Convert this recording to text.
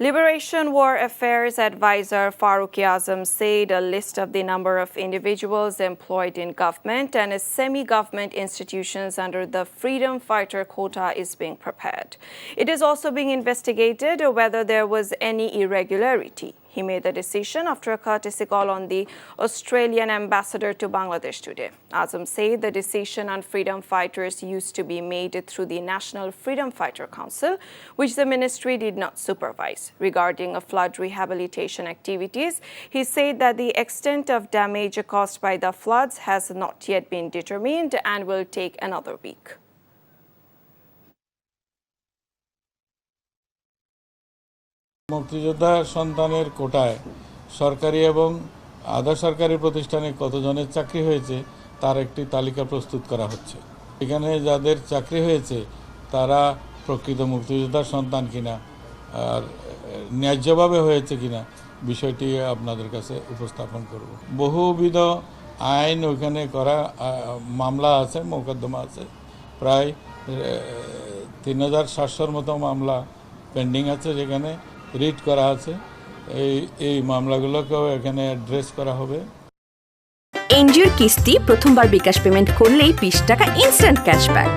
Liberation War Affairs advisor Farooq Azam said a list of the number of individuals employed in government and semi-government institutions under the freedom fighter quota is being prepared. It is also being investigated whether there was any irregularity. He made the decision after a courtesy call on the Australian ambassador to Bangladesh today. Azam said the decision on freedom fighters used to be made through the National Freedom Fighter Council, which the ministry did not supervise. Regarding flood rehabilitation activities, he said that the extent of damage caused by the floods has not yet been determined and will take another week. মুক্তিযোদ্ধা সন্তানের কোটায় সরকারি এবং আধা সরকারি প্রতিষ্ঠানে কতজনের চাকরি হয়েছে তার একটি তালিকা প্রস্তুত করা হচ্ছে। এখানে যাদের চাকরি হয়েছে তারা প্রকৃত মুক্তিযোদ্ধার সন্তান কিনা আর ন্যায্যভাবে হয়েছে কিনা বিষয়টি আপনাদের কাছে উপস্থাপন করব। বহুবিধ আইন ওখানে করা মামলা আছে, মোকদ্দমা আছে, প্রায় 3700-র মতো মামলা পেন্ডিং আছে, যেখানে রিট করা আছে। এই মামলাগুলোকেও এখানে অ্যাড্রেস করা হবে। এনজিওর কিস্তি প্রথমবার বিকাশ পেমেন্ট করলেই 20 টাকা ইনস্ট্যান্ট ক্যাশব্যাক।